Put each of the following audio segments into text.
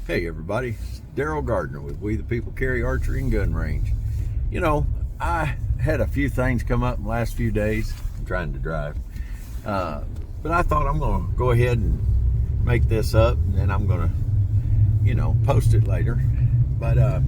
Hey everybody, it's Daryl Gardner with We the People Carry Archery and Gun Range. You know, I had a few things come up in the last few days. I'm trying to drive. But I thought I'm going to go ahead and make this up, and then I'm going to, post it later. But I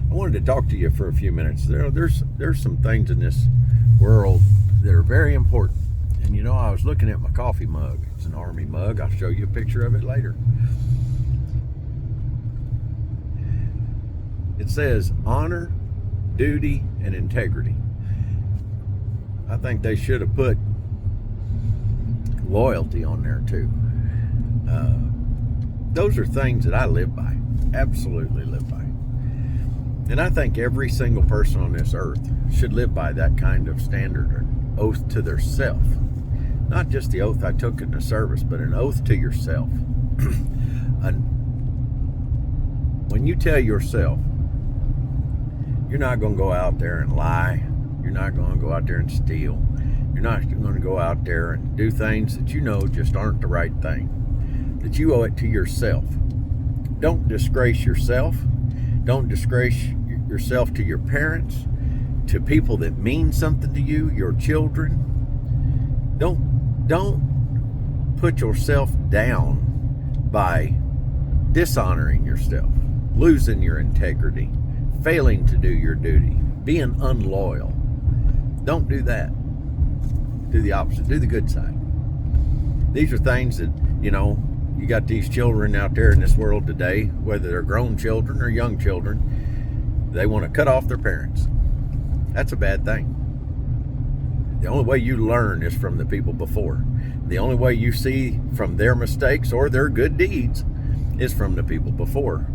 wanted to talk to you for a few minutes. There's some things in this world that are very important. And I was looking at my coffee mug. It's an Army mug. I'll show you a picture of it later. It says honor, duty, and integrity. I think they should have put loyalty on there too. Those are things that I live by, absolutely live by. And I think every single person on this earth should live by that kind of standard or oath to their self. Not just the oath I took in the service, but an oath to yourself. When you tell yourself, you're not going to go out there and lie. You're not going to go out there and steal. You're not going to go out there and do things that you know just aren't the right thing. That you owe it to yourself. Don't disgrace yourself. Don't disgrace yourself to your parents, to people that mean something to you, your children. Don't put yourself down by dishonoring yourself, losing your integrity, failing to do your duty, being unloyal. Don't do that. Do the opposite. Do the good side. These are things that, you got these children out there in this world today, whether they're grown children or young children, they want to cut off their parents. That's a bad thing. The only way you learn is from the people before. The only way you see from their mistakes or their good deeds is from the people before.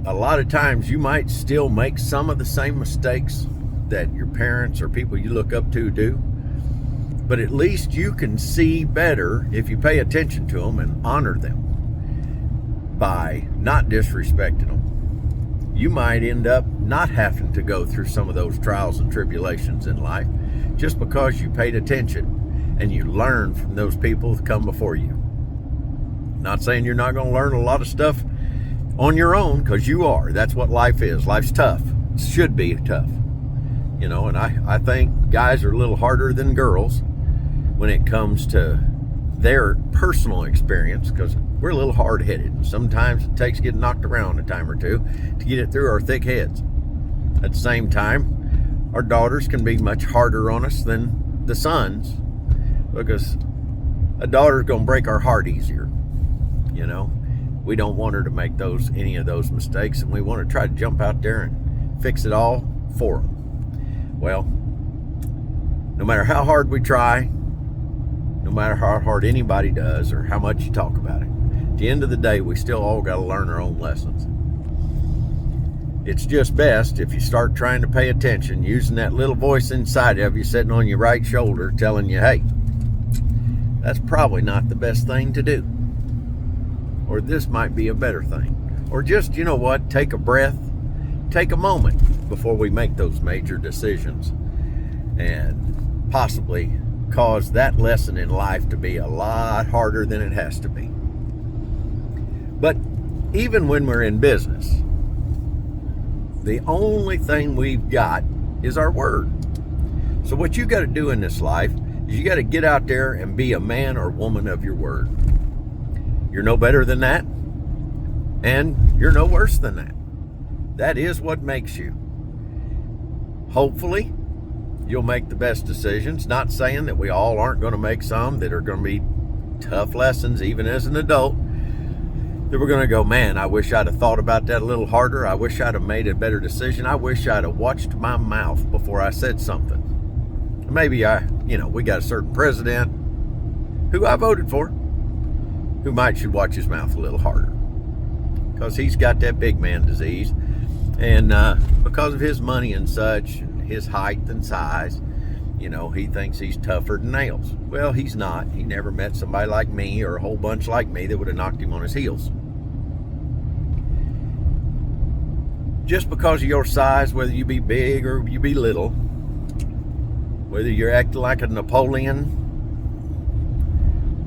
A lot of times you might still make some of the same mistakes that your parents or people you look up to do, but at least you can see better if you pay attention to them and honor them by not disrespecting them. You might end up not having to go through some of those trials and tribulations in life just because you paid attention and you learned from those people that come before you. Not saying you're not going to learn a lot of stuff on your own, because you are. That's what life is. Life's tough. It should be tough. And I think guys are a little harder than girls when it comes to their personal experience, because we're a little hard-headed. Sometimes it takes getting knocked around a time or two to get it through our thick heads. At the same time, our daughters can be much harder on us than the sons, because a daughter's going to break our heart easier. We don't want her to make any of those mistakes, and we want to try to jump out there and fix it all for them. Well, no matter how hard we try, no matter how hard anybody does or how much you talk about it, at the end of the day, we still all got to learn our own lessons. It's just best if you start trying to pay attention, using that little voice inside of you sitting on your right shoulder telling you, hey, that's probably not the best thing to do. Or this might be a better thing. Or just, take a breath, take a moment before we make those major decisions and possibly cause that lesson in life to be a lot harder than it has to be. But even when we're in business, the only thing we've got is our word. So what you got to do in this life is you got to get out there and be a man or woman of your word. You're no better than that, and you're no worse than that. That is what makes you. Hopefully, you'll make the best decisions. Not saying that we all aren't going to make some that are going to be tough lessons, even as an adult, that we're going to go, man, I wish I'd have thought about that a little harder. I wish I'd have made a better decision. I wish I'd have watched my mouth before I said something. Maybe we got a certain president who I voted for, who should watch his mouth a little harder, because he's got that big man disease, and because of his money and such, and his height and size, he thinks he's tougher than nails. Well, he's not. He never met somebody like me or a whole bunch like me that would have knocked him on his heels. Just because of your size, whether you be big or you be little, whether you're acting like a Napoleon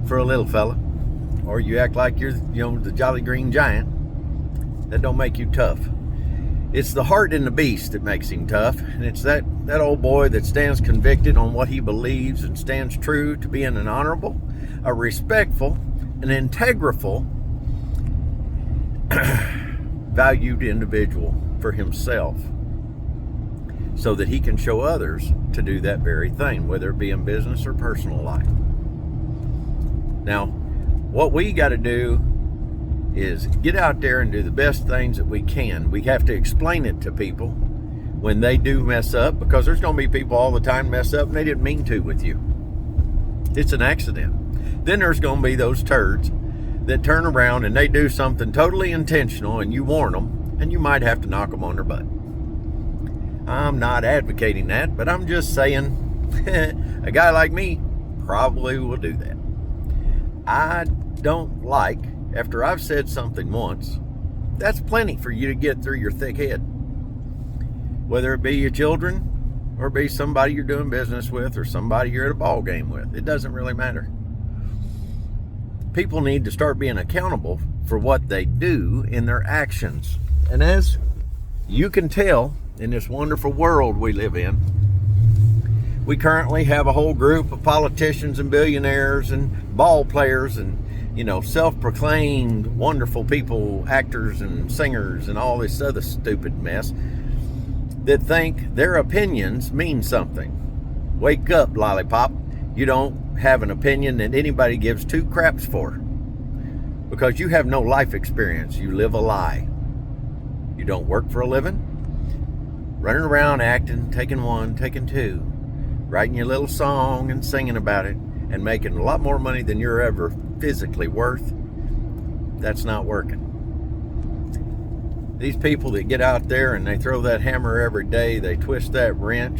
for a little fella, or you act like you're, the Jolly Green Giant, that don't make you tough. It's the heart in the beast that makes him tough, and it's that old boy that stands convicted on what he believes and stands true to being an honorable, a respectful, an integral, valued individual for himself, so that he can show others to do that very thing, whether it be in business or personal life. Now, what we got to do is get out there and do the best things that we can. We have to explain it to people when they do mess up, because there's going to be people all the time mess up and they didn't mean to with you. It's an accident. Then there's going to be those turds that turn around and they do something totally intentional, and you warn them, and you might have to knock them on their butt. I'm not advocating that, but I'm just saying a guy like me probably will do that. I don't like, after I've said something once, that's plenty for you to get through your thick head. Whether it be your children or be somebody you're doing business with or somebody you're at a ball game with, it doesn't really matter. People need to start being accountable for what they do in their actions. And as you can tell, in this wonderful world we live in, we currently have a whole group of politicians and billionaires and ball players and, self-proclaimed wonderful people, actors and singers and all this other stupid mess, that think their opinions mean something. Wake up, lollipop. You don't have an opinion that anybody gives two craps for, because you have no life experience. You live a lie. You don't work for a living. Running around acting, taking one, taking two, writing your little song and singing about it, and making a lot more money than you're ever physically worth. That's not working. These people that get out there and they throw that hammer every day, they twist that wrench,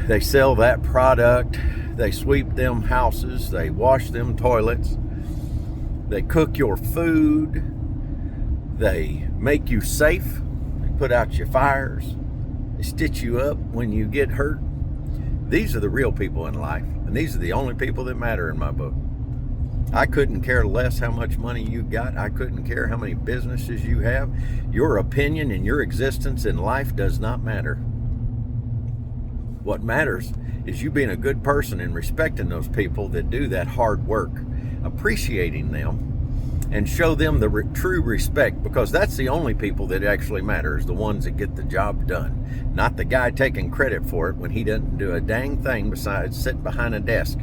they sell that product, they sweep them houses, they wash them toilets, they cook your food, they make you safe, put out your fires, they stitch you up when you get hurt. These are the real people in life, and these are the only people that matter in my book. I couldn't care less how much money you got. I couldn't care how many businesses you have. Your opinion and your existence in life does not matter. What matters is you being a good person and respecting those people that do that hard work, appreciating them, and show them the true respect, because that's the only people that actually matter, is the ones that get the job done, not the guy taking credit for it when he doesn't do a dang thing besides sit behind a desk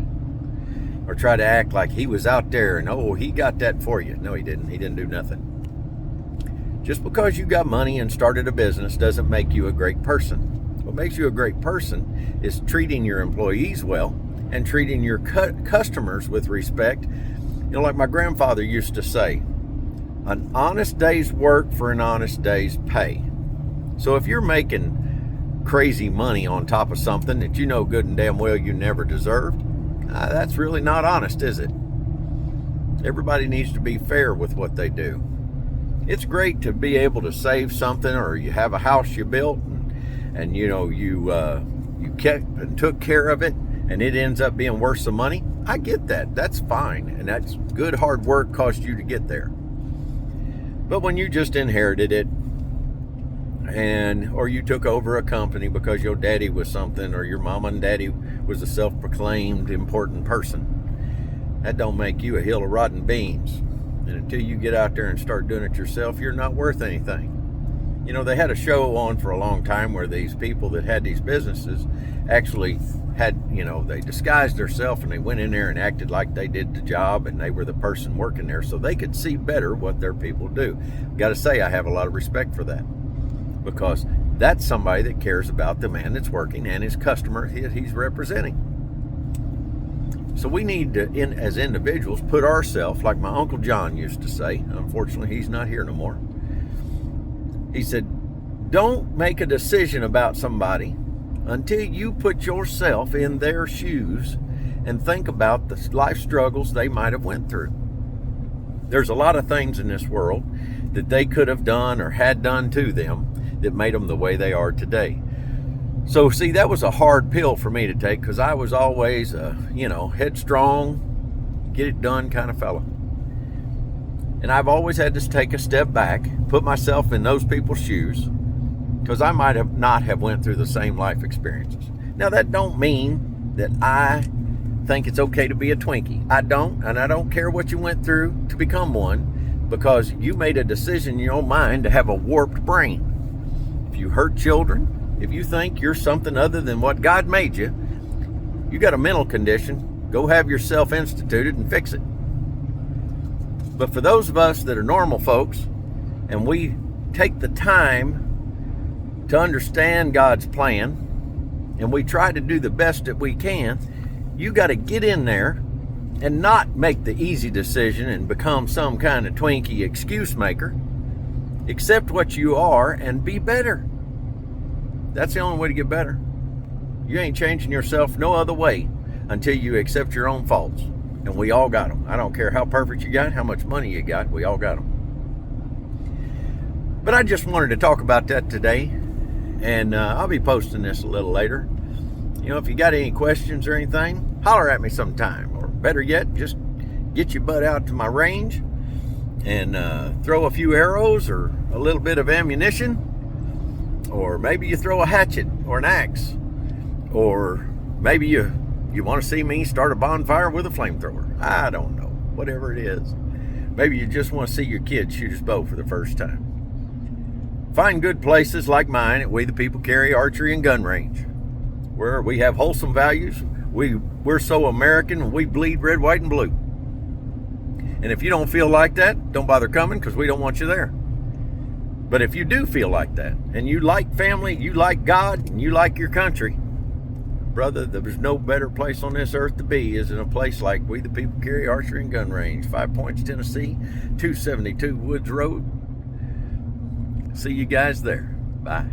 or try to act like he was out there and, he got that for you. No, he didn't. He didn't do nothing. Just because you got money and started a business doesn't make you a great person. What makes you a great person is treating your employees well and treating your customers with respect. Like my grandfather used to say, an honest day's work for an honest day's pay. So if you're making crazy money on top of something that you know good and damn well you never deserved, that's really not honest, is it? Everybody needs to be fair with what they do. It's great to be able to save something, or you have a house you built and you kept and took care of it, and it ends up being worth some money. I get that. That's fine. And that's good hard work cost you to get there. But when you just inherited it, or you took over a company because your daddy was something, or your mama and daddy was a self-proclaimed important person, that don't make you a hill of rotten beans. And until you get out there and start doing it yourself, you're not worth anything. They had a show on for a long time where these people that had these businesses actually had, they disguised themselves and they went in there and acted like they did the job and they were the person working there, so they could see better what their people do. Got to say, I have a lot of respect for that, because that's somebody that cares about the man that's working and his customer he's representing. So we need to, as individuals, put ourselves, like my Uncle John used to say, unfortunately he's not here no more. He said, don't make a decision about somebody until you put yourself in their shoes and think about the life struggles they might have went through. There's a lot of things in this world that they could have done or had done to them that made them the way they are today. So see, that was a hard pill for me to take, because I was always, headstrong, get it done kind of fellow. And I've always had to take a step back, put myself in those people's shoes, because I might have not have went through the same life experiences. Now, that don't mean that I think it's okay to be a Twinkie. I don't, and I don't care what you went through to become one, because you made a decision in your own mind to have a warped brain. If you hurt children, if you think you're something other than what God made you, you got a mental condition, go have yourself instituted and fix it. But for those of us that are normal folks, and we take the time to understand God's plan, and we try to do the best that we can, you got to get in there and not make the easy decision and become some kind of Twinkie excuse maker. Accept what you are and be better. That's the only way to get better. You ain't changing yourself no other way until you accept your own faults. And we all got them. I don't care how perfect you got, how much money you got, we all got them. But I just wanted to talk about that today, and I'll be posting this a little later. You know, if you got any questions or anything, holler at me sometime. Or better yet, just get your butt out to my range and throw a few arrows or a little bit of ammunition. Or maybe you throw a hatchet or an axe. Or maybe you want to see me start a bonfire with a flamethrower. I don't know. Whatever it is. Maybe you just want to see your kid shoot his bow for the first time. Find good places like mine at We the People Carry Archery and Gun Range, where we have wholesome values. We're so American, we bleed red, white, and blue. And if you don't feel like that, don't bother coming, because we don't want you there. But if you do feel like that, and you like family, you like God, and you like your country, brother, there's no better place on this earth to be is in a place like We the People Carry Archery and Gun Range, 5 Points, Tennessee, 272 Woods Road. See you guys there. Bye.